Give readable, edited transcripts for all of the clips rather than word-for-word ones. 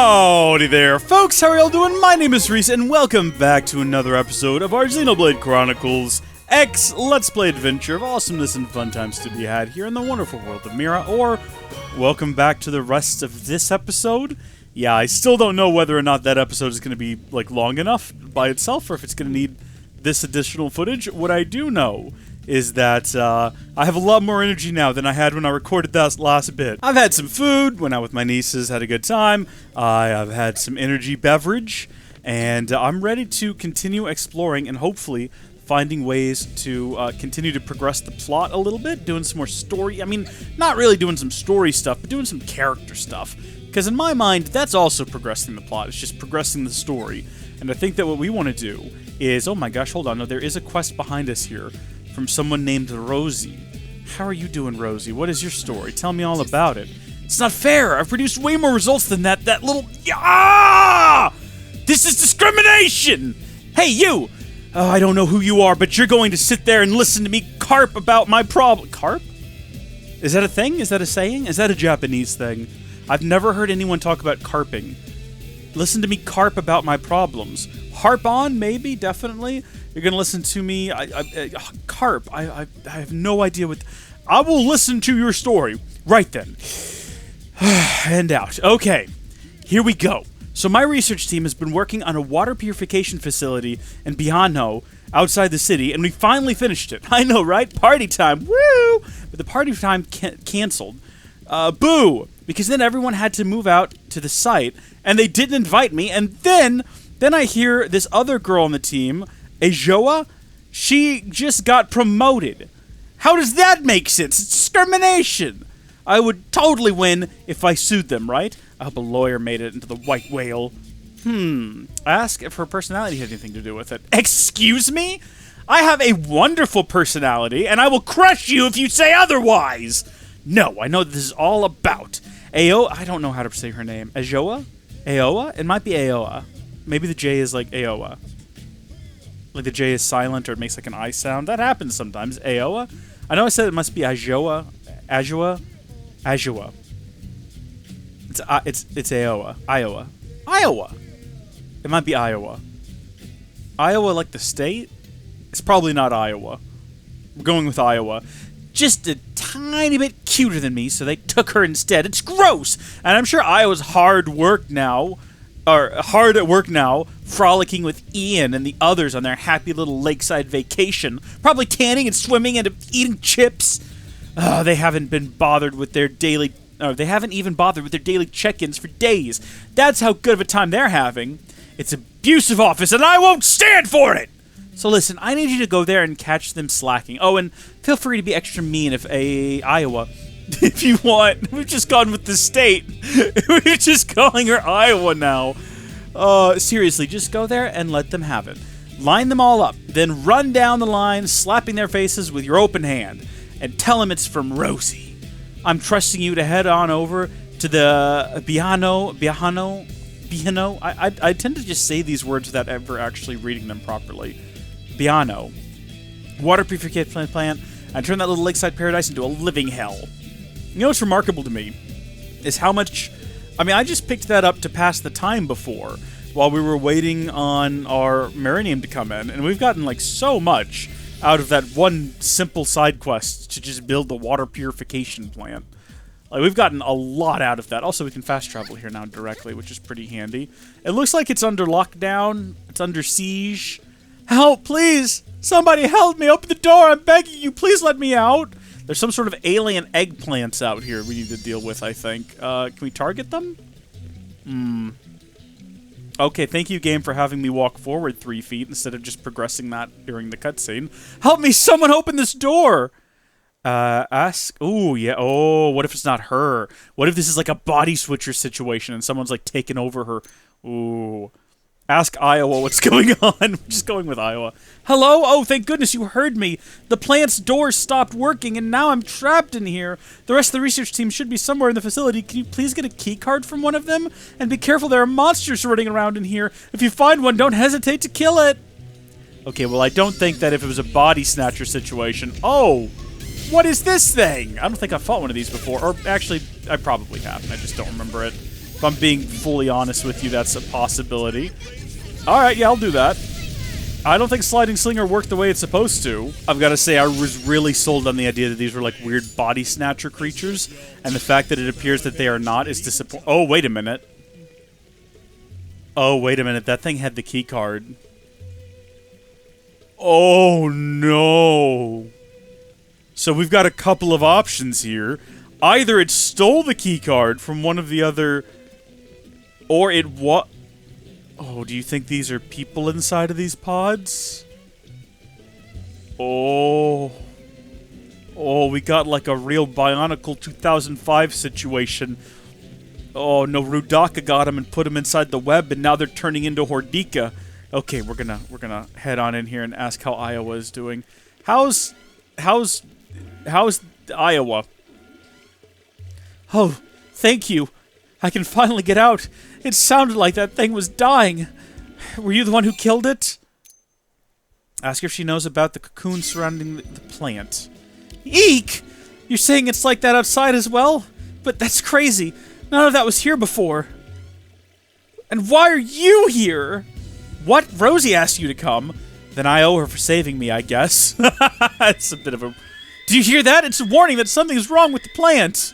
Howdy there, folks! How are y'all doing? My name is Reese, and welcome back to another episode of our XENOBLADE Chronicles X Let's Play adventure of awesomeness and fun times to be had here in the wonderful world of Mira, or welcome back to the rest of this episode. Yeah, I still don't know whether or not that episode is going to be, like, long enough by itself, or if it's going to need this additional footage. What I do know is that I have a lot more energy now than I had when I recorded that last bit. I've had some food, went out with my nieces, had a good time. I've had some energy beverage, and I'm ready to continue exploring and hopefully finding ways to continue to progress the plot a little bit, doing some more story. I mean, not really doing some story stuff, but doing some character stuff. Because in my mind, that's also progressing the plot. It's just progressing the story. And I think that what we want to do is... Oh my gosh, hold on. No, there is a quest behind us here from someone named Rosie. How are you doing, Rosie? What is your story? Tell me all about it. It's not fair. I've produced way more results than that little... Ah! This is discrimination! Hey, you! I don't know who you are, but you're going to sit there and listen to me carp about my problem. Carp? Is that a thing? Is that a saying? Is that a Japanese thing? I've never heard anyone talk about carping. Listen to me carp about my problems. Harp on, maybe, definitely. You're gonna listen to me. Carp. I have no idea what. I will listen to your story right then. And out. Okay, here we go. So my research team has been working on a water purification facility in Biahno, outside the city, and we finally finished it. I know, right? Party time. Woo! But the party time canceled. Boo! Because then everyone had to move out to the site, and they didn't invite me. And then I hear this other girl on the team, Ajoa, she just got promoted. How does that make sense? It's discrimination. I would totally win if I sued them, right? I hope a lawyer made it into the white whale. Ask if her personality had anything to do with it. Excuse me? I have a wonderful personality, and I will crush you if you say otherwise. No, I know what this is all about. I don't know how to say her name. Ajoa? Aoa? It might be Aoa. Maybe the J is like Aoa. Like the J is silent or it makes like an I sound. That happens sometimes. Aoa? I know I said it must be Ajoa. Ajoa? Ajoa. It's Aoa. Iowa. Iowa! It might be Iowa. Iowa like the state? It's probably not Iowa. We're going with Iowa. Just a tiny bit cuter than me, so they took her instead. It's gross! And I'm sure Iowa's hard at work now, frolicking with Ian and the others on their happy little lakeside vacation. Probably tanning and swimming and eating chips. They haven't been bothered with their daily... they haven't even bothered with their daily check-ins for days. That's how good of a time they're having. It's abusive office, and I won't stand for it! So listen, I need you to go there and catch them slacking. Oh, and feel free to be extra mean if Iowa... If you want. We've just gone with the state. We're just calling her Iowa now. Seriously, just go there and let them have it. Line them all up. Then run down the line, slapping their faces with your open hand. And tell them it's from Rosie. I'm trusting you to head on over to the Biahno. I tend to just say these words without ever actually reading them properly. Biahno Water-Purification Plant, and turn that little lakeside paradise into a living hell. You know what's remarkable to me is how much... I mean, I just picked that up to pass the time before while we were waiting on our Marinium to come in, and we've gotten, like, so much out of that one simple side quest to just build the water purification plant. Like, we've gotten a lot out of that. Also, we can fast travel here now directly, which is pretty handy. It looks like it's under lockdown. It's under siege. Help, please! Somebody help me! Open the door! I'm begging you! Please let me out! There's some sort of alien eggplants out here we need to deal with, I think. Can we target them? Okay, thank you, game, for having me walk forward 3 feet instead of just progressing that during the cutscene. Help me! Someone open this door! Ask... Ooh, yeah. Oh, what if it's not her? What if this is like a body switcher situation and someone's like taking over her... Ooh... Ask Iowa what's going on. We're just going with Iowa. Hello? Oh, thank goodness you heard me. The plant's door stopped working, and now I'm trapped in here. The rest of the research team should be somewhere in the facility. Can you please get a key card from one of them? And be careful, there are monsters running around in here. If you find one, don't hesitate to kill it. Okay, well, I don't think that if it was a body snatcher situation... Oh! What is this thing? I don't think I've fought one of these before. Or, actually, I probably have. I just don't remember it. If I'm being fully honest with you, that's a possibility. Alright, yeah, I'll do that. I don't think Sliding Slinger worked the way it's supposed to. I've got to say, I was really sold on the idea that these were like weird body snatcher creatures, and the fact that it appears that they are not is disappointing. Oh, wait a minute. Oh, wait a minute. That thing had the key card. Oh, no. So we've got a couple of options here. Either it stole the key card from one of the other, or it what? Oh, do you think these are people inside of these pods? Oh. Oh, we got like a real Bionicle 2005 situation. Oh, no, Rudaka got him and put him inside the web, and now they're turning into Hordika. Okay, we're gonna head on in here and ask how Iowa is doing. How's Iowa? Oh, thank you. I can finally get out. It sounded like that thing was dying. Were you the one who killed it? Ask her if she knows about the cocoon surrounding the plant. Eek! You're saying it's like that outside as well? But that's crazy. None of that was here before. And why are you here? What? Rosie asked you to come. Then I owe her for saving me, I guess. It's a bit of a... Do you hear that? It's a warning that something's wrong with the plant.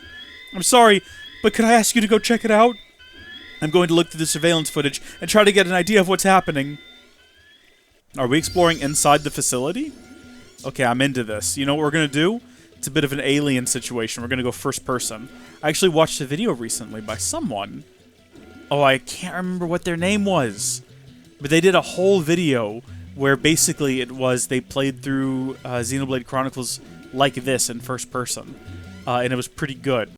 I'm sorry, but could I ask you to go check it out? I'm going to look through the surveillance footage and try to get an idea of what's happening. Are we exploring inside the facility? Okay, I'm into this. You know what we're going to do? It's a bit of an alien situation. We're going to go first person. I actually watched a video recently by someone. Oh, I can't remember what their name was. But they did a whole video where basically it was they played through XENOBLADE Chronicles like this in first person. And it was pretty good.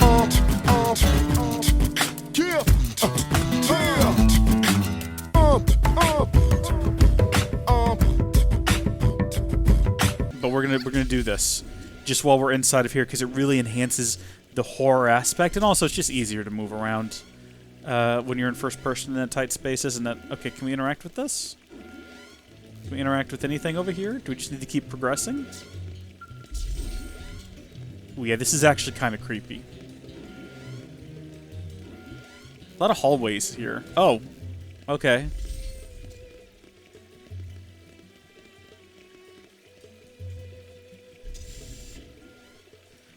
But we're gonna do this just while we're inside of here because it really enhances the horror aspect, and also it's just easier to move around when you're in first person in a tight space, isn't it? Okay, can we interact with this? Can we interact with anything over here? Do we just need to keep progressing? Oh yeah, this is actually kind of creepy. A lot of hallways here. Oh, okay.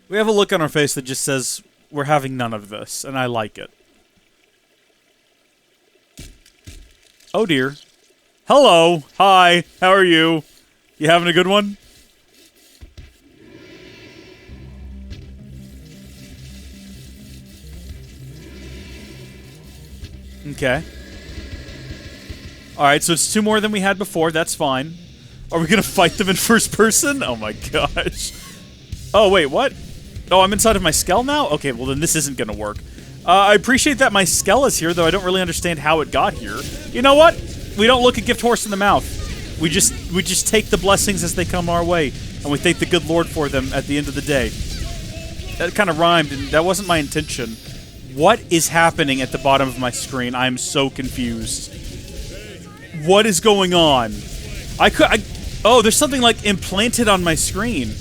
We have a look on our face that just says, we're having none of this, and I like it. Oh dear. Hello! Hi! How are you? You having a good one? Okay. Alright, so it's 2 more than we had before, that's fine. Are we gonna fight them in first person? Oh my gosh. Oh, wait, what? Oh, I'm inside of my skull now? Okay, well then this isn't gonna work. I appreciate that my skull is here, though I don't really understand how it got here. You know what? We don't look a gift horse in the mouth. We just take the blessings as they come our way, and we thank the good Lord for them at the end of the day. That kind of rhymed, and that wasn't my intention. What is happening at the bottom of my screen? I am so confused. What is going on? Oh, there's something like implanted on my screen.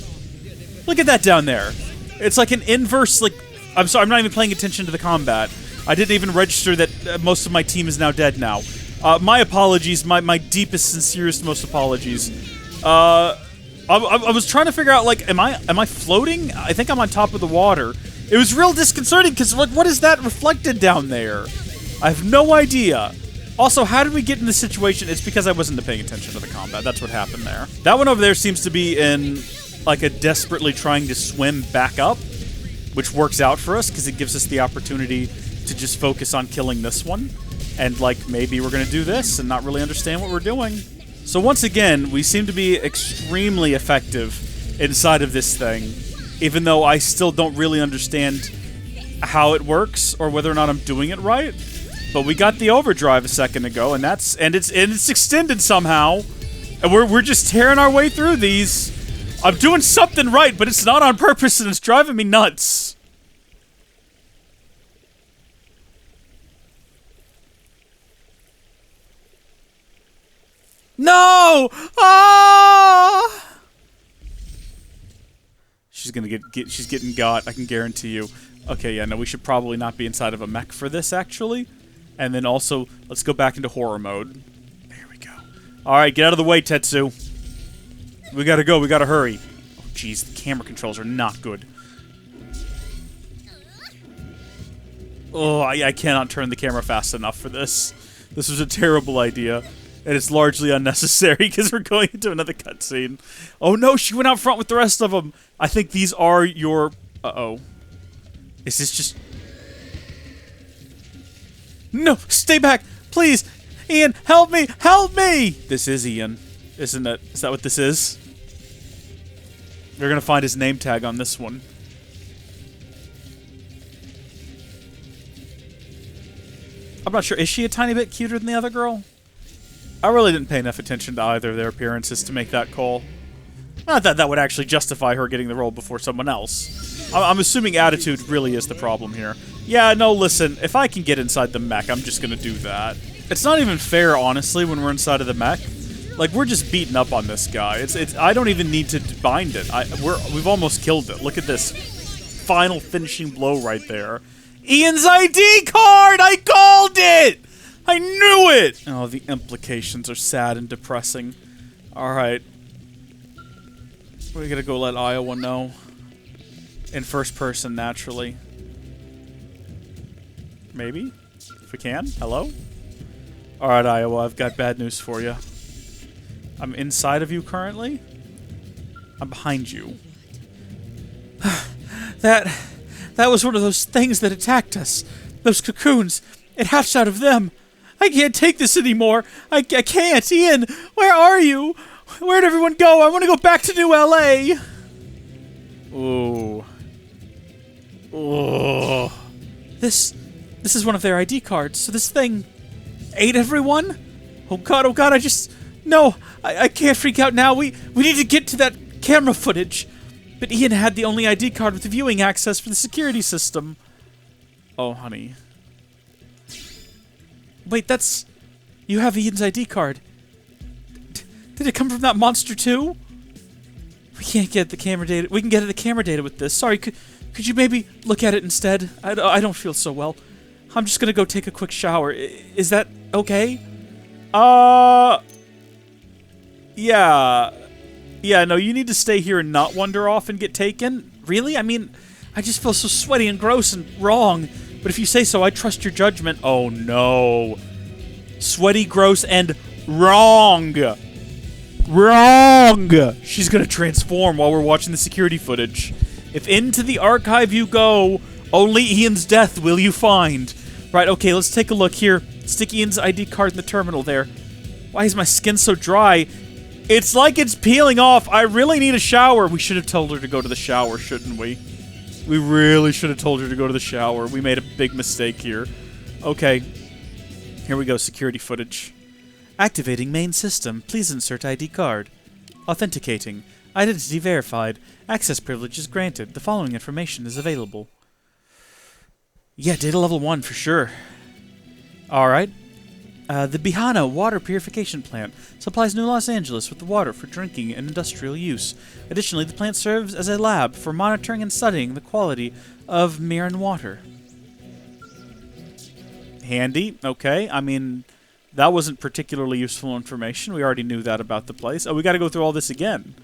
Look at that down there. It's like an inverse, like... I'm sorry, I'm not even paying attention to the combat. I didn't even register that most of my team is now dead now. My apologies, my deepest, sincerest, most apologies. I was trying to figure out, like, am I floating? I think I'm on top of the water. It was real disconcerting, because, like, what is that reflected down there? I have no idea. Also, how did we get in this situation? It's because I wasn't paying attention to the combat. That's what happened there. That one over there seems to be in, like, a desperately trying to swim back up, which works out for us, because it gives us the opportunity to just focus on killing this one. And, like, maybe we're going to do this and not really understand what we're doing. So once again, we seem to be extremely effective inside of this thing, even though I still don't really understand how it works or whether or not I'm doing it right. But we got the overdrive a second ago, and it's extended somehow, and we're just tearing our way through these. I'm doing something right, but it's not on purpose, and it's driving me nuts. No! Ah! She's gonna she's getting got, I can guarantee you. Okay, yeah, no, we should probably not be inside of a mech for this, actually. And then also, let's go back into horror mode. There we go. Alright, get out of the way, Tetsu. We gotta go, we gotta hurry. Oh, jeez, the camera controls are not good. Oh, I cannot turn the camera fast enough for this. This was a terrible idea. And it's largely unnecessary because we're going into another cutscene. Oh no, she went out front with the rest of them. I think these are your... Uh-oh. Is this just... No, stay back, please. Ian, help me, help me. This is Ian, isn't it? Is that what this is? They're gonna find his name tag on this one. I'm not sure. Is she a tiny bit cuter than the other girl? I really didn't pay enough attention to either of their appearances to make that call. Not that that would actually justify her getting the role before someone else. I'm assuming attitude really is the problem here. Yeah, no, listen, if I can get inside the mech, I'm just gonna do that. It's not even fair, honestly, when we're inside of the mech. Like, we're just beating up on this guy. I don't even need to bind it. We've almost killed it. Look at this final finishing blow right there. Ian's ID card! I called it! I knew it! Oh, the implications are sad and depressing. Alright. We gotta go let Iowa know. In first person, naturally. Maybe? If we can? Hello? Alright, Iowa, I've got bad news for you. I'm inside of you currently. I'm behind you. That was one of those things that attacked us. Those cocoons. It hatched out of them. I can't take this anymore. I can't. Ian, where are you? Where'd everyone go? I want to go back to New LA. Ooh. Ooh. This is one of their ID cards. So this thing ate everyone? Oh god, I just... No, I can't freak out now. We need to get to that camera footage. But Ian had the only ID card with the viewing access for the security system. Oh, honey. Wait, that's... You have Ian's ID card. Did it come from that monster too? We can't get the camera data. We can get the camera data with this. Sorry, could you maybe look at it instead? I don't feel so well. I'm just gonna go take a quick shower. Is that okay? Yeah. Yeah, no, you need to stay here and not wander off and get taken. Really? I mean, I just feel so sweaty and gross and wrong. But if you say so, I trust your judgment. Oh, no. Sweaty, gross, and wrong. Wrong. She's gonna transform while we're watching the security footage. If into the archive you go, only Ian's death will you find. Right, okay, let's take a look here. Stick Ian's ID card in the terminal there. Why is my skin so dry? It's like it's peeling off. I really need a shower. We should have told her to go to the shower, shouldn't we? We really should have told her to go to the shower. We made a big mistake here. Okay. Here we go, security footage. Activating main system. Please insert ID card. Authenticating. Identity verified. Access privileges granted. The following information is available. Yeah, data level 1 for sure. Alright. The Biahno Water-Purification Plant supplies New Los Angeles with the water for drinking and industrial use. Additionally, the plant serves as a lab for monitoring and studying the quality of marine water. Handy. Okay. I mean, that wasn't particularly useful information. We already knew that about the place. Oh, we gotta go through all this again.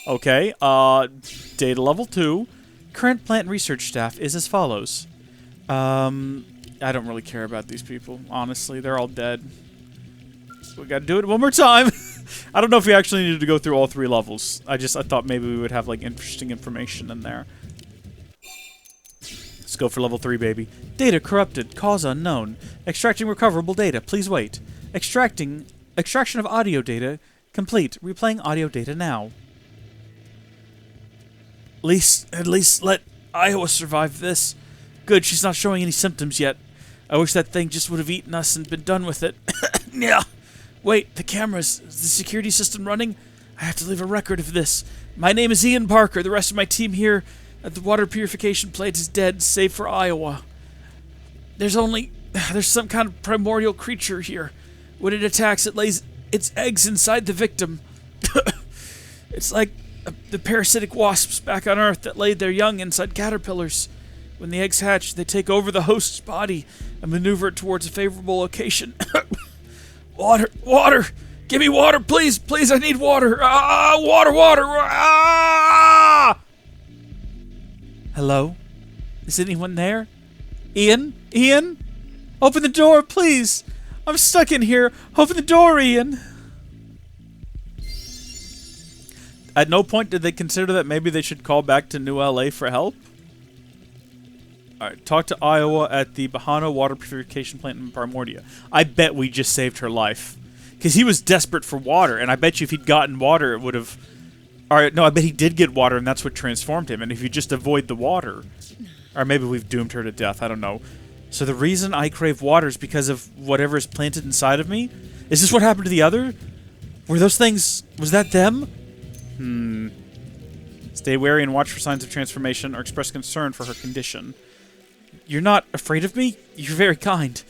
Okay. Data level 2. Current plant research staff is as follows. I don't really care about these people, honestly. They're all dead. We gotta do it one more time. I don't know if we actually needed to go through all 3 levels. I thought maybe we would have, like, interesting information in there. Let's go for level 3, baby. Data corrupted. Cause unknown. Extracting recoverable data. Please wait. Extraction of audio data complete. Replaying audio data now. At least let Iowa survive this. Good, she's not showing any symptoms yet. I wish that thing just would have eaten us and been done with it. Yeah. Wait, the cameras. Is the security system running? I have to leave a record of this. My name is Ian Parker. The rest of my team here at the water purification plant is dead, save for Iowa. There's some kind of primordial creature here. When it attacks, it lays its eggs inside the victim. It's like the parasitic wasps back on Earth that laid their young inside caterpillars. When the eggs hatch, they take over the host's body and maneuver it towards a favorable location. Water! Water! Give me water, please! Please, I need water! Ah! Water! Water! Ah! Hello? Is anyone there? Ian? Ian? Open the door, please! I'm stuck in here! Open the door, Ian! At no point did they consider that maybe they should call back to New LA for help? Alright, talk to Iowa at the Biahno Water-Purification Plant in Primordia. I bet we just saved her life. Because he was desperate for water, and I bet you if he'd gotten water, it would have... Alright, no, I bet he did get water, and that's what transformed him. And if you just avoid the water... Or maybe we've doomed her to death, I don't know. So the reason I crave water is because of whatever is planted inside of me? Is this what happened to the other? Were those things... Was that them? Stay wary and watch for signs of transformation or express concern for her condition. You're not afraid of me? You're very kind.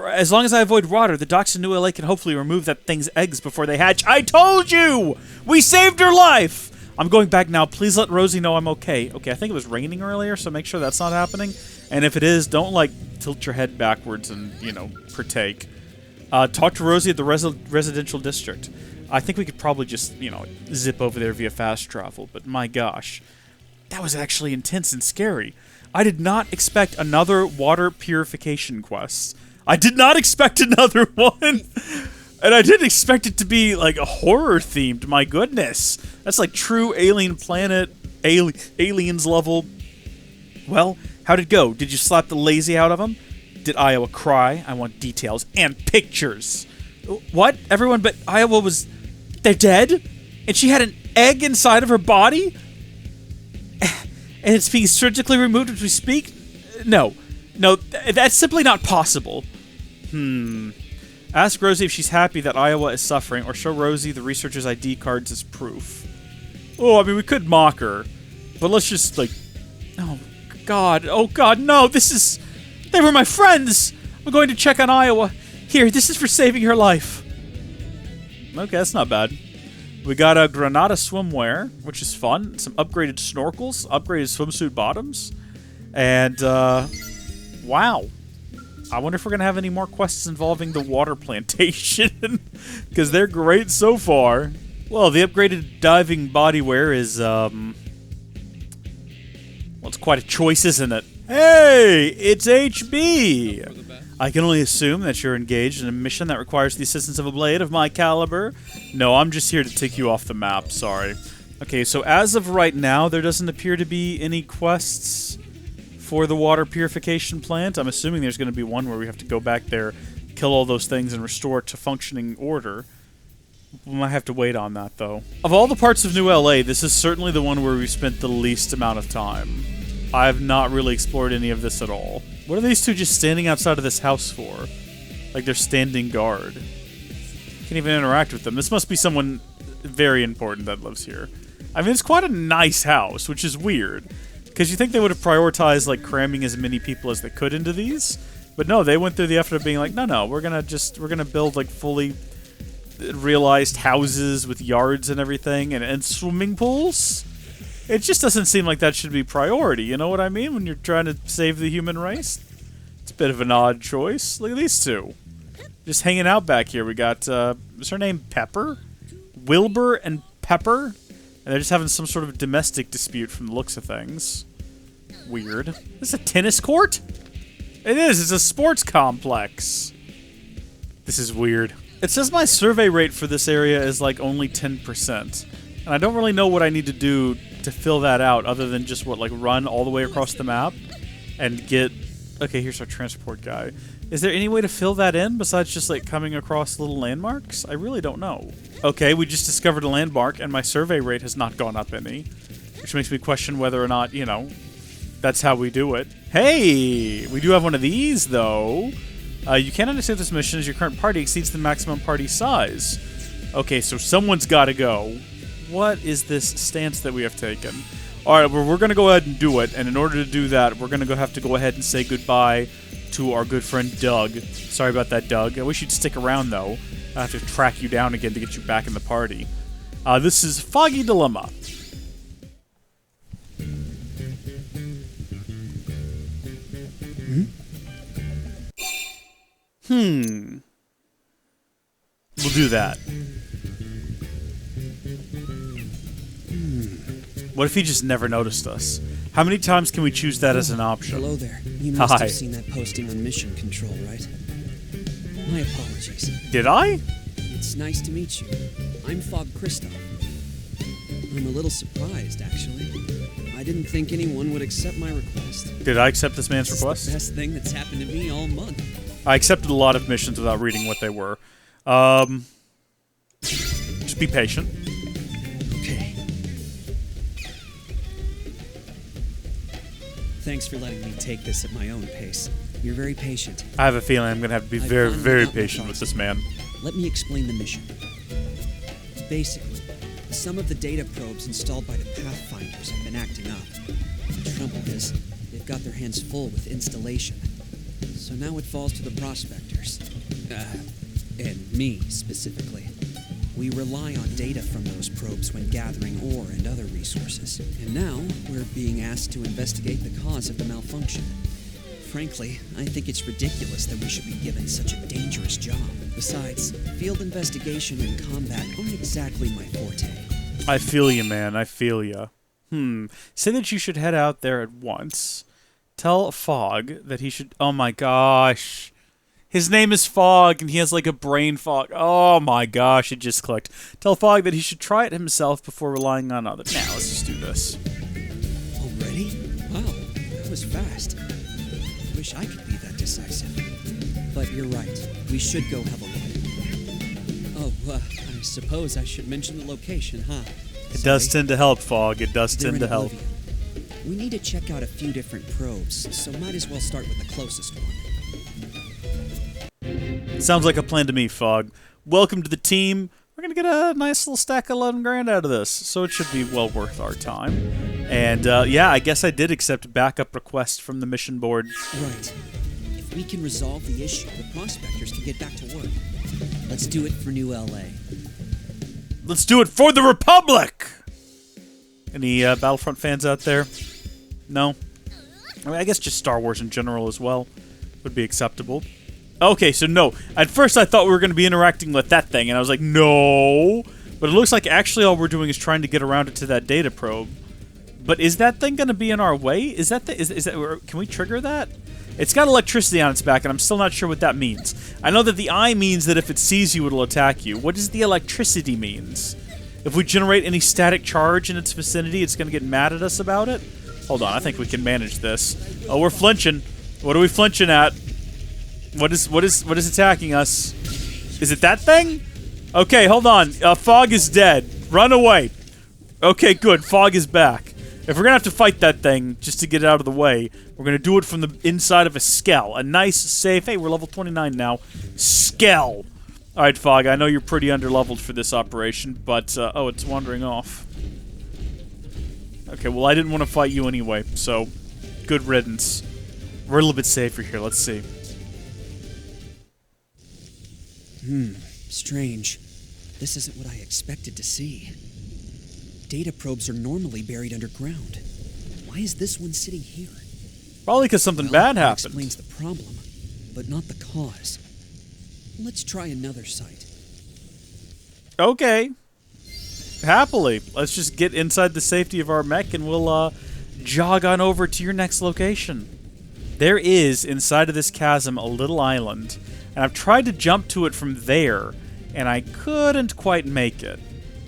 As long as I avoid water, the docks in New LA can hopefully remove that thing's eggs before they hatch. I told you! We saved her life! I'm going back now. Please let Rosie know I'm okay. Okay, I think it was raining earlier, so make sure that's not happening. And if it is, don't, like, tilt your head backwards and, you know, partake. Talk to Rosie at the residential district. I think we could probably just, you know, zip over there via fast travel, but my gosh. That was actually intense and scary. I did not expect another water purification quest. I did not expect another one! And I didn't expect it to be, like, a horror-themed, my goodness. That's like true Alien Planet, Aliens level. Well, how'd it go? Did you slap the lazy out of him? Did Iowa cry? I want details and pictures. What? Everyone but Iowa was... They're dead? And she had an egg inside of her body? And it's being surgically removed as we speak? No. No, that's simply not possible. Ask Rosie if she's happy that Iowa is suffering, or show Rosie the researcher's ID cards as proof. Oh, I mean, we could mock her. But let's just, like... Oh, God. Oh, God, no. This is... They were my friends! I'm going to check on Iowa. Here, this is for saving her life. Okay, that's not bad. We got a Granada swimwear, which is fun. Some upgraded snorkels, upgraded swimsuit bottoms. And, wow. I wonder if we're going to have any more quests involving the water plantation. Because they're great so far. Well, the upgraded diving bodywear is, well, it's quite a choice, isn't it? Hey, it's HB! I can only assume that you're engaged in a mission that requires the assistance of a blade of my caliber. No, I'm just here to take you off the map, sorry. Okay, so as of right now, there doesn't appear to be any quests for the water purification plant. I'm assuming there's going to be one where we have to go back there, kill all those things, and restore it to functioning order. We might have to wait on that, though. Of all the parts of New LA, this is certainly the one where we spent the least amount of time. I have not really explored any of this at all. What are these two just standing outside of this house for? Like they're standing guard. Can't even interact with them. This must be someone very important that lives here. I mean, it's quite a nice house, which is weird. Because you think they would have prioritized, like, cramming as many people as they could into these. But no, they went through the effort of being like, no, we're gonna build, like, fully realized houses with yards and everything, and swimming pools. It just doesn't seem like that should be priority, you know what I mean? When you're trying to save the human race. It's a bit of an odd choice. Look at these two. Just hanging out back here. We got, is her name Pepper? Wilbur and Pepper? And they're just having some sort of domestic dispute from the looks of things. Weird. This is a tennis court? It is. It's a sports complex. This is weird. It says my survey rate for this area is like only 10%. And I don't really know what I need to do to fill that out other than just, what, like run all the way across the map and get... Okay, here's our transport guy. Is there any way to fill that in besides just, like, coming across little landmarks? I really don't know. Okay, we just discovered a landmark and my survey rate has not gone up any. Which makes me question whether or not, you know, that's how we do it. Hey! We do have one of these, though. You can't undertake this mission as your current party exceeds the maximum party size. Okay, so someone's gotta go. What is this stance that we have taken? Alright, well, we're going to go ahead and do it, and in order to do that, we're going to have to go ahead and say goodbye to our good friend Doug. Sorry about that, Doug. I wish you'd stick around, though. I have to track you down again to get you back in the party. This is Foggy Dilemma. We'll do that. What if he just never noticed us? How many times can we choose that as an option? Hello there. You must have seen that posting on Mission Control, right? My apologies. Did I? It's nice to meet you. I'm Fog Kristoff. I'm a little surprised, actually. I didn't think anyone would accept my request. Did I accept this man's request? It's the best thing that's happened to me all month. I accepted a lot of missions without reading what they were. Just be patient. Okay. Thanks for letting me take this at my own pace. You're very patient. I have a feeling I'm going to have to be very, very patient with this man. Let me explain the mission. Basically, some of the data probes installed by the Pathfinders have been acting up. The trouble is, they've got their hands full with installation. So now it falls to the prospectors. And me, specifically. We rely on data from those probes when gathering ore and other resources. And now, we're being asked to investigate the cause of the malfunction. Frankly, I think it's ridiculous that we should be given such a dangerous job. Besides, field investigation and combat aren't exactly my forte. I feel you, man. I feel you. Say that you should head out there at once. Tell Fog that he should... Oh my gosh. His name is Fog, and he has like a brain fog. Oh my gosh, it just clicked. Tell Fog that he should try it himself before relying on others. Now, let's just do this. Already? Wow, that was fast. Wish I could be that decisive. But you're right. We should go have a look. Oh, I suppose I should mention the location, huh? It does tend to help, Fog. It does tend to help. We need to check out a few different probes, so might as well start with the closest one. Sounds like a plan to me, Fog. Welcome to the team. We're going to get a nice little stack of 11 grand out of this, so it should be well worth our time. And, yeah, I guess I did accept a backup request from the mission board. Right. If we can resolve the issue, the prospectors can get back to work. Let's do it for New LA. Let's do it for the Republic! Any Battlefront fans out there? No? I mean, I guess just Star Wars in general as well would be acceptable. Okay, so no. At first I thought we were going to be interacting with that thing, and I was like, no! But it looks like actually all we're doing is trying to get around it to that data probe. But is that thing going to be in our way? Is that can we trigger that? It's got electricity on its back, and I'm still not sure what that means. I know that the eye means that if it sees you, it'll attack you. What does the electricity means? If we generate any static charge in its vicinity, it's going to get mad at us about it? Hold on, I think we can manage this. Oh, we're flinching. What are we flinching at? What is attacking us? Is it that thing? Okay, hold on. Fog is dead. Run away. Okay, good. Fog is back. If we're gonna have to fight that thing just to get it out of the way, we're gonna do it from the inside of a skell. A nice, safe... Hey, we're level 29 now. Skell. Alright, Fog, I know you're pretty underleveled for this operation, but... oh, it's wandering off. Okay, well, I didn't want to fight you anyway, so... Good riddance. We're a little bit safer here. Let's see. Strange. This isn't what I expected to see. Data probes are normally buried underground. Why is this one sitting here? Probably because something bad That happened. explains the problem, but not the cause. Let's try another site. Okay. Happily. Let's just get inside the safety of our mech and we'll jog on over to your next location. There is, inside of this chasm, a little island. And I've tried to jump to it from there, and I couldn't quite make it.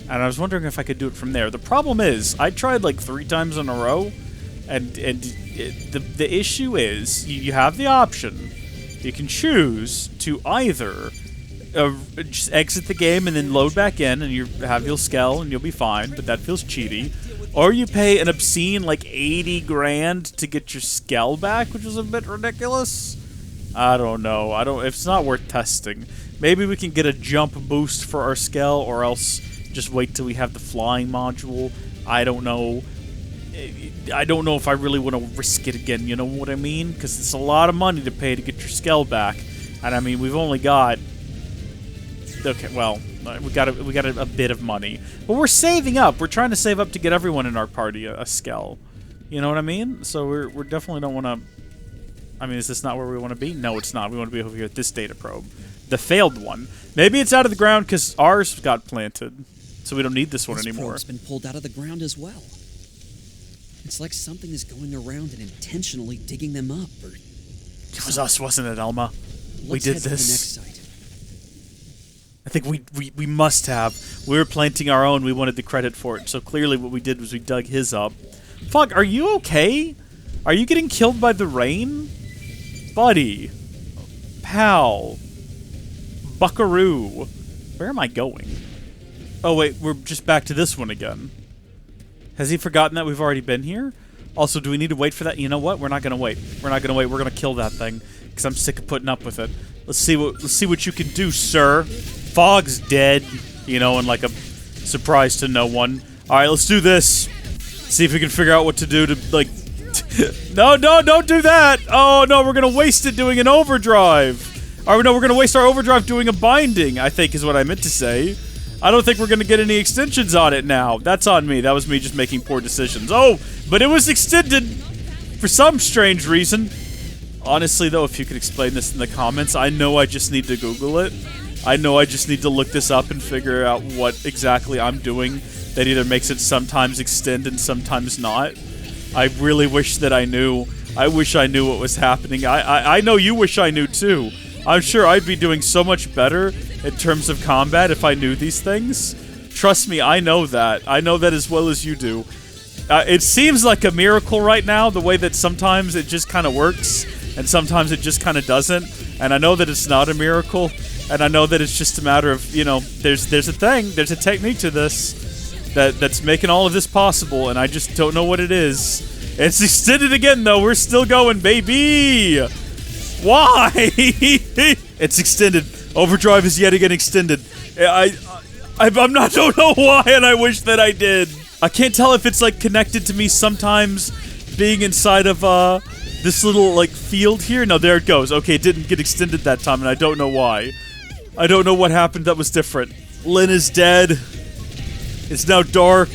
And I was wondering if I could do it from there. The problem is, I tried like 3 times in a row, and the issue is, you have the option. You can choose to either just exit the game and then load back in, and you have your skell, and you'll be fine, but that feels cheaty. Or you pay an obscene, like, 80 grand to get your skell back, which is a bit ridiculous. I don't know. It's not worth testing. Maybe we can get a jump boost for our skell, or else just wait till we have the flying module. I don't know. I don't know if I really want to risk it again, you know what I mean? Because it's a lot of money to pay to get your skell back. And I mean, we've only got... Okay, well, we got a bit of money. But we're saving up. We're trying to save up to get everyone in our party a skell. You know what I mean? So we definitely don't want to... I mean, is this not where we want to be? No, it's not. We want to be over here at this data probe. The failed one. Maybe it's out of the ground because ours got planted. So we don't need this one anymore. This probe's been pulled out of the ground as well. It's like something is going around and intentionally digging them up, or... It was us, wasn't it, Elma? We did this. Let's head to the next site. I think we must have. We were planting our own. We wanted the credit for it. So clearly what we did was we dug his up. Fuck, are you okay? Are you getting killed by the rain? Buddy. Pal. Buckaroo. Where am I going? Oh, wait, we're just back to this one again. Has he forgotten that we've already been here? Also, do we need to wait for that? You know what? We're not gonna wait. We're not gonna wait. We're gonna kill that thing because I'm sick of putting up with it. Let's see what you can do, sir. Fogg's dead, you know, and like a surprise to no one. All right, let's do this. See if we can figure out what to do to like. No, don't do that. Oh no, we're gonna waste it doing an overdrive. Or no, we're gonna waste our overdrive doing a binding, I think is what I meant to say. I don't think we're gonna get any extensions on it now. That's on me. That was me just making poor decisions. Oh, but it was extended for some strange reason. Honestly, though, if you could explain this in the comments, I know I just need to Google it. I know I just need to look this up and figure out what exactly I'm doing that either makes it sometimes extend and sometimes not. I really wish that I knew. I wish I knew what was happening. I know you wish I knew, too. I'm sure I'd be doing so much better in terms of combat if I knew these things. Trust me, I know that. I know that as well as you do. It seems like a miracle right now, the way that sometimes it just kind of works, and sometimes it just kind of doesn't. And I know that it's not a miracle, and I know that it's just a matter of, you know, there's a thing, there's a technique to this that's making all of this possible, and I just don't know what it is. It's extended again, though. We're still going, baby! Why? It's extended. Overdrive is yet again extended. I'm not, don't know why, and I wish that I did. I can't tell if it's, like, connected to me sometimes being inside of, this little, like, field here. No, there it goes. Okay, it didn't get extended that time, and I don't know why. I don't know what happened that was different. Lynn is dead. It's now dark.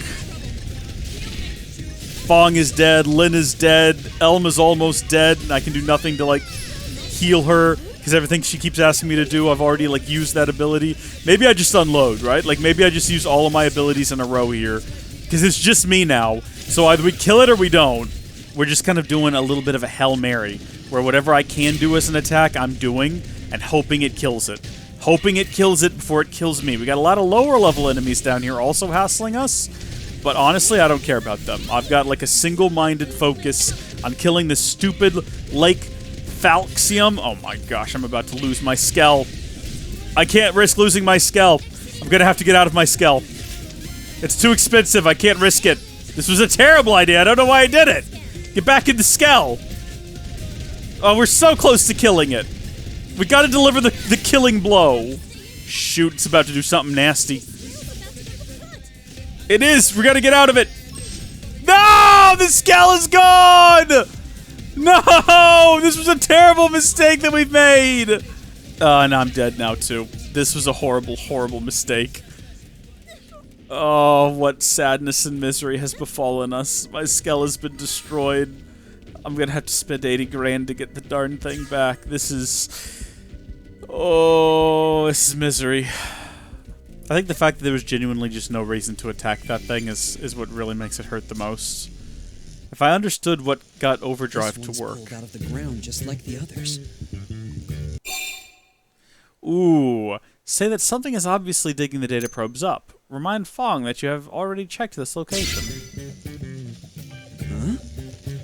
Fong is dead. Lynn is dead. Elma's almost dead, and I can do nothing to, like, heal her, because everything she keeps asking me to do, I've already, like, used that ability. Maybe I just unload, right? Like, maybe I just use all of my abilities in a row here, because it's just me now. So either we kill it or we don't. We're just kind of doing a little bit of a Hail Mary, where whatever I can do as an attack, I'm doing, and hoping it kills it. Hoping it kills it before it kills me. We got a lot of lower level enemies down here also hassling us, but honestly, I don't care about them. I've got, like, a single-minded focus on killing this stupid Lake Falxium. Oh my gosh, I'm about to lose my Skell. I can't risk losing my Skell. I'm gonna have to get out of my Skell. It's too expensive. I can't risk it. This was a terrible idea. I don't know why I did it. Get back in the Skell. Oh, we're so close to killing it. We gotta deliver the killing blow. Shoot, it's about to do something nasty. It is. We gotta get out of it. No! The Skell is gone! No! This was a terrible mistake that we've made! And I'm dead now, too. This was a horrible, horrible mistake. Oh, what sadness and misery has befallen us. My Skell has been destroyed. I'm gonna have to spend 80 grand to get the darn thing back. This is... Oh, this is misery. I think the fact that there was genuinely just no reason to attack that thing is what really makes it hurt the most. If I understood what got overdrive to work. Pulled out of the ground just like the others. Ooh, say that something is obviously digging the data probes up. Remind Fong that you have already checked this location. Huh?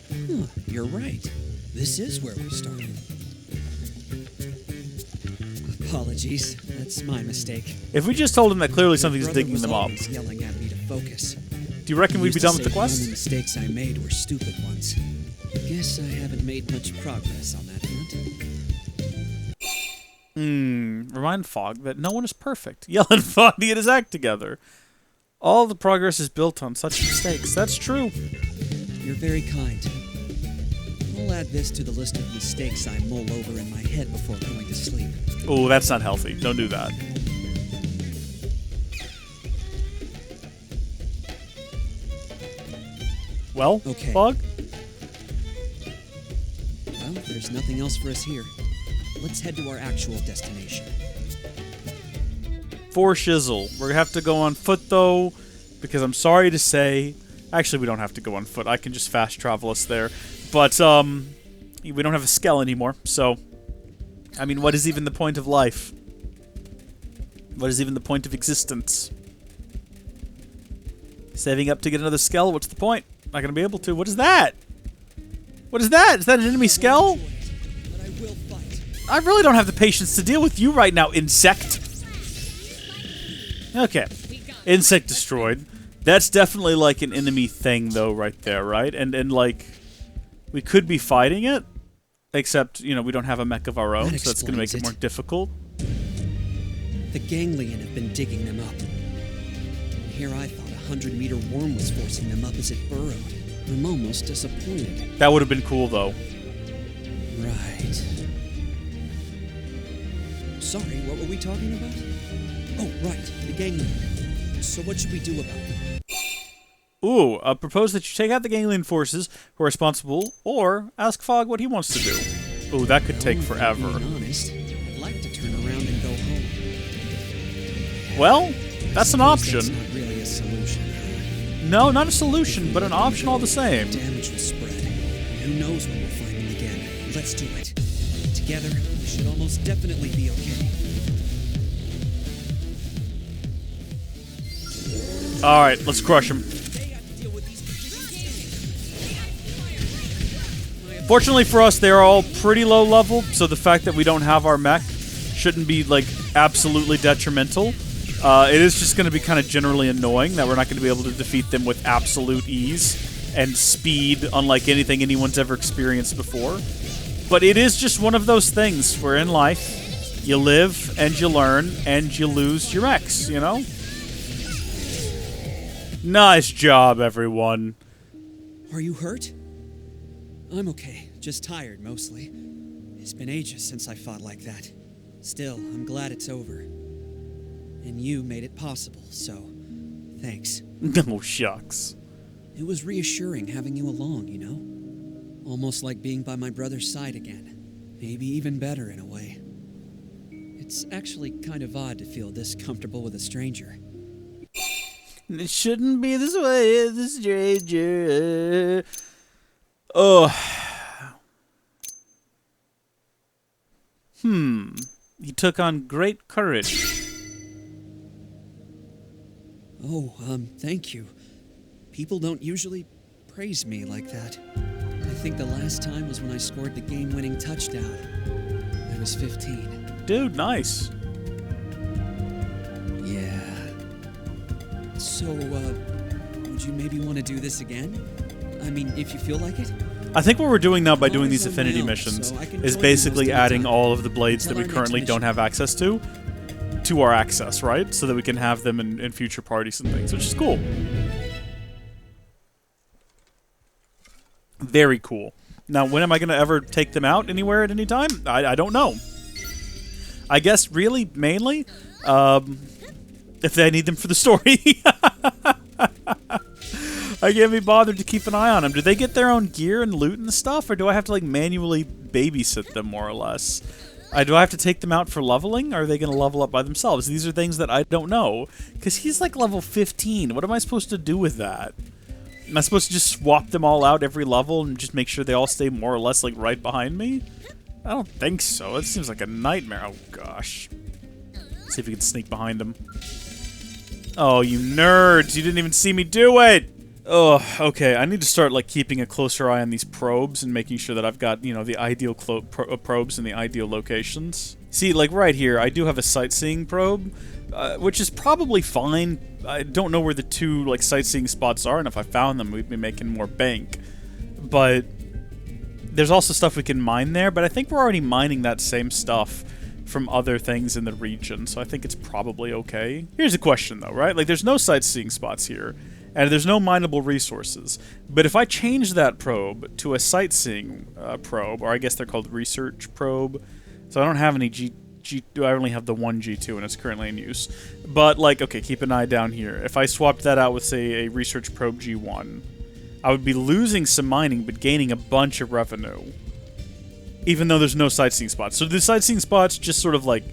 Huh, you're right. This is where we started. Apologies, that's my mistake. If we just told him that clearly something's digging them up, yelling at me to focus. Do you reckon we'd be done with the quest? The mistakes I made were stupid ones. Guess I haven't made much progress on that front. Remind Fogg that no one is perfect. Yell at Fogg to get his act together. All the progress is built on such mistakes. That's true. You're very kind. I'll add this to the list of mistakes I mull over in my head before going to sleep. Oh, that's not healthy. Don't do that. Well, okay. Fogg? Well, there's there's nothing else for us here. Let's head to our actual destination. For shizzle. We're gonna have to go on foot, though, because I'm sorry to say... Actually, we don't have to go on foot. I can just fast travel us there. But, we don't have a skell anymore, so... I mean, what is even the point of life? What is even the point of existence? Saving up to get another skell? What's the point? Not gonna be able to. What is that? What is that? Is that an enemy skell? I really don't have the patience to deal with you right now, insect. Okay. Insect destroyed. That's definitely like an enemy thing, though, right there, right? And like, we could be fighting it, except, you know, we don't have a mech of our own, so that's going to make it more difficult. The ganglion have been digging them up. And here I thought a 100-meter worm was forcing them up as it burrowed. I'm almost disappointed. That would have been cool, though. Right. Sorry, what were we talking about? Oh, right, the ganglion. So what should we do about them? Ooh, propose that you take out the ganglion forces who are responsible, or ask Fogg what he wants to do. Ooh, that could take forever. Being honest, I'd like to turn around and go home. Well, that's an option. That's not really a solution. No, not a solution, but an option all the same. Damage will spread. And who knows when we'll find them again. Let's do it. Together, we should almost definitely be okay. Alright, let's crush him. Fortunately for us, they are all pretty low level, so the fact that we don't have our mech shouldn't be, like, absolutely detrimental. It is just going to be kind of generally annoying that we're not going to be able to defeat them with absolute ease and speed, unlike anything anyone's ever experienced before. But it is just one of those things where in life, you live and you learn and you lose your mechs, you know? Nice job, everyone. Are you hurt? I'm okay, just tired mostly. It's been ages since I fought like that. Still, I'm glad it's over. And you made it possible, so thanks. Oh, shucks. It was reassuring having you along, you know? Almost like being by my brother's side again. Maybe even better in a way. It's actually kind of odd to feel this comfortable with a stranger. It shouldn't be this way, the stranger. Oh. He took on great courage. Oh, thank you. People don't usually praise me like that. I think the last time was when I scored the game-winning touchdown. I was 15. Dude, nice. Yeah. So, would you maybe want to do this again? I mean, if you feel like it? I think what we're doing now by doing these Affinity missions is basically adding all of the blades that we currently don't have access to our access, right? So that we can have them in future parties and things, which is cool. Very cool. Now, when am I going to ever take them out anywhere at any time? I don't know. I guess, really, mainly, if I need them for the story. I can't be bothered to keep an eye on them. Do they get their own gear and loot and stuff, or do I have to, like, manually babysit them, more or less? Do I have to take them out for leveling, or are they going to level up by themselves? These are things that I don't know, because he's, like, level 15. What am I supposed to do with that? Am I supposed to just swap them all out every level and just make sure they all stay more or less, like, right behind me? I don't think so. It seems like a nightmare. Oh, gosh. Let's see if we can sneak behind them. Oh, you nerds! You didn't even see me do it! Oh, okay. I need to start, like, keeping a closer eye on these probes and making sure that I've got, you know, the ideal probes in the ideal locations. See, like, right here, I do have a sightseeing probe, which is probably fine. I don't know where the two, like, sightseeing spots are, and if I found them, we'd be making more bank. But there's also stuff we can mine there, but I think we're already mining that same stuff from other things in the region, so I think it's probably okay. Here's a question, though, right? Like, there's no sightseeing spots here, and there's no mineable resources. But if I change that probe to a sightseeing probe, or I guess they're called research probe, so I don't have any I only have the one G2, and it's currently in use. But, like, okay, keep an eye down here. If I swapped that out with, say, a research probe G1, I would be losing some mining, but gaining a bunch of revenue. even though there's no sightseeing spots. So the sightseeing spots just sort of like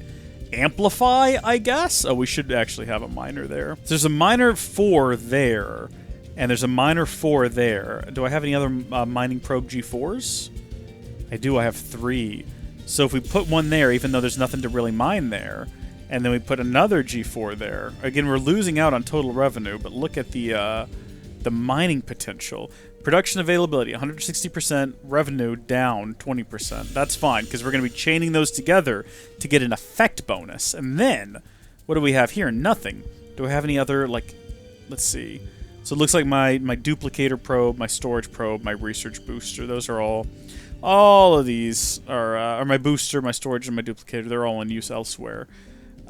amplify, I guess? Oh, we should actually have a miner there. So there's a miner 4 there, and there's a miner 4 there. Do I have any other mining probe G4s? I do, I have 3. So if we put one there, even though there's nothing to really mine there, and then we put another G4 there, again, we're losing out on total revenue, but look at the mining potential. Production availability, 160%, revenue down 20%. That's fine, because we're going to be chaining those together to get an effect bonus. And then, what do we have here? Nothing. Do I have any other, like, let's see. So it looks like my duplicator probe, my storage probe, my research booster, those are all of these are my booster, my storage, and my duplicator, they're all in use elsewhere.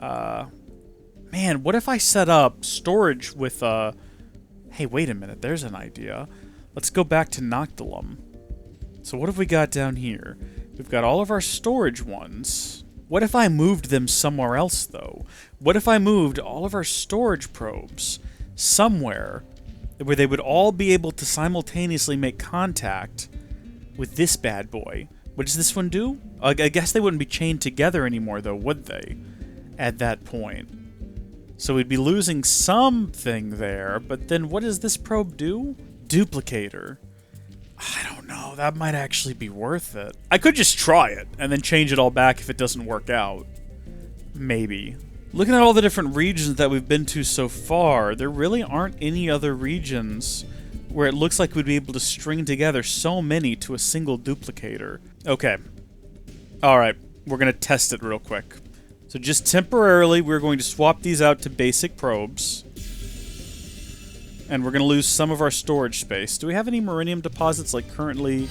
Man, what if I set up storage with, hey, wait a minute, there's an idea. Let's go back to Noctilum. So what have we got down here? We've got all of our storage ones. What if I moved them somewhere else, though? What if I moved all of our storage probes somewhere where they would all be able to simultaneously make contact with this bad boy? What does this one do? I guess they wouldn't be chained together anymore, though, would they? At that point. So we'd be losing something there, but then what does this probe do? Duplicator. I don't know, that might actually be worth it. I could just try it, and then change it all back if it doesn't work out. Maybe. Looking at all the different regions that we've been to so far, there really aren't any other regions where it looks like we'd be able to string together so many to a single duplicator. Okay. Alright, we're going to test it real quick. So just temporarily, we're going to swap these out to basic probes. And we're going to lose some of our storage space. Do we have any Marinium deposits, like, currently?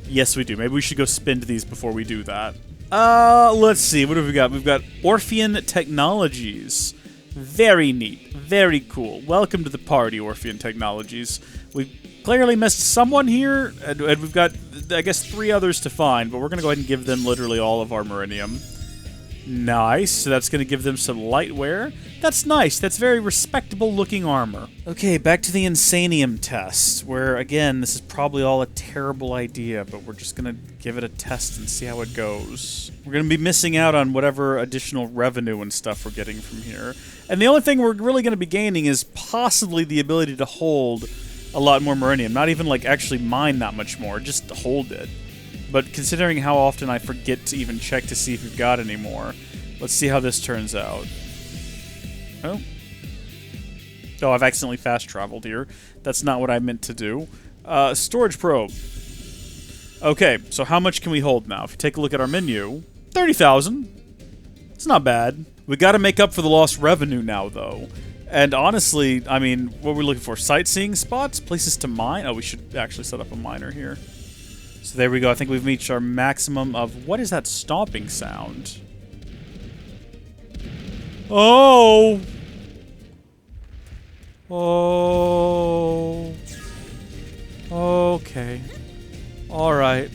Yes, we do. Maybe we should go spend these before we do that. Let's see. What have we got? We've got Orphean Technologies. Very neat. Very cool. Welcome to the party, Orphean Technologies. We've clearly missed someone here, and we've got, I guess, 3 others to find, but we're going to go ahead and give them literally all of our Marinium. Nice. So that's going to give them some lightware. That's nice. That's very respectable looking armor. Okay, back to the Insanium test, where, again, this is probably all a terrible idea, but we're just going to give it a test and see how it goes. We're going to be missing out on whatever additional revenue and stuff we're getting from here. And the only thing we're really going to be gaining is possibly the ability to hold a lot more Marinium. Not even, like, actually mine that much more, just hold it. But considering how often I forget to even check to see if we've got any more, let's see how this turns out. Oh. Oh, I've accidentally fast traveled here. That's not what I meant to do. Storage probe. Okay, so how much can we hold now? If you take a look at our menu, 30,000. It's not bad. We got to make up for the lost revenue now, though. And honestly, I mean, what we're looking for, sightseeing spots, places to mine. Oh, we should actually set up a miner here. So there we go. I think we've reached our maximum of... What is that stomping sound? Oh! Oh. Okay. Alright.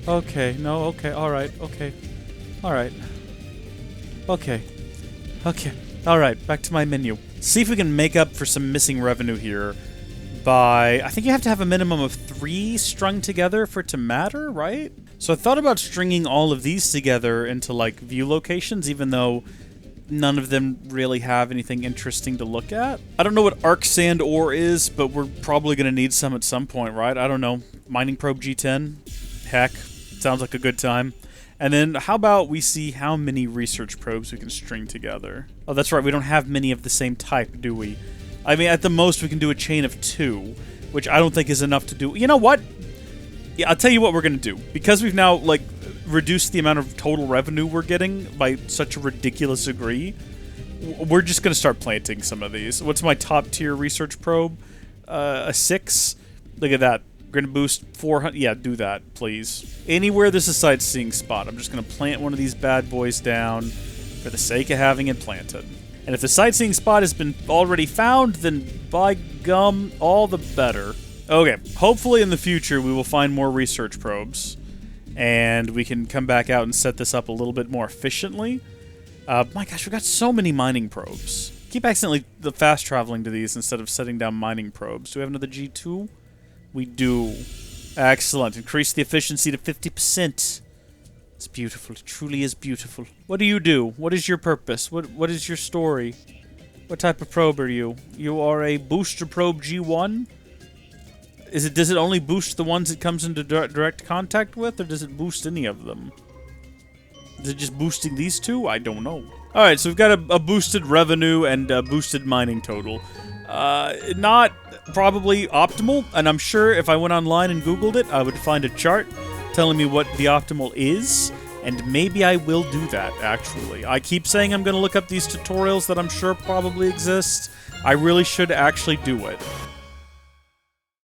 Okay. No, okay. Alright. Okay. Alright. Okay. Okay. Alright. Back to my menu. See if we can make up for some missing revenue here by... I think you have to have a minimum of 3 strung together for it to matter, right? So I thought about stringing all of these together into, like, view locations, even though none of them really have anything interesting to look at. I don't know what arc sand ore is, but we're probably going to need some at some point, right? I don't know. Mining probe G10? Heck. Sounds like a good time. And then how about we see how many research probes we can string together? Oh, that's right. We don't have many of the same type, do we? I mean, at the most, we can do a chain of 2, which I don't think is enough to do. You know what? Yeah, I'll tell you what we're going to do. Because we've now, like, reduced the amount of total revenue we're getting by such a ridiculous degree, we're just going to start planting some of these. What's my top tier research probe? A 6? Look at that. We're going to boost 400. Yeah, do that, please. Anywhere there's a sightseeing spot, I'm just going to plant one of these bad boys down for the sake of having it planted. And if the sightseeing spot has been already found, then by gum, all the better. Okay, hopefully in the future we will find more research probes, and we can come back out and set this up a little bit more efficiently. My gosh, we've got so many mining probes. Keep accidentally fast traveling to these instead of setting down mining probes. Do we have another G2? We do. Excellent. Increase the efficiency to 50%. It's beautiful. It truly is beautiful. What do? What is your purpose? What is your story? What type of probe are you? You are a booster probe G1? Does it only boost the ones it comes into direct contact with, or does it boost any of them? Is it just boosting these two? I don't know. Alright, so we've got a boosted revenue and a boosted mining total. Not probably optimal, and I'm sure if I went online and Googled it, I would find a chart telling me what the optimal is, and maybe I will do that, actually. I keep saying I'm going to look up these tutorials that I'm sure probably exist. I really should actually do it.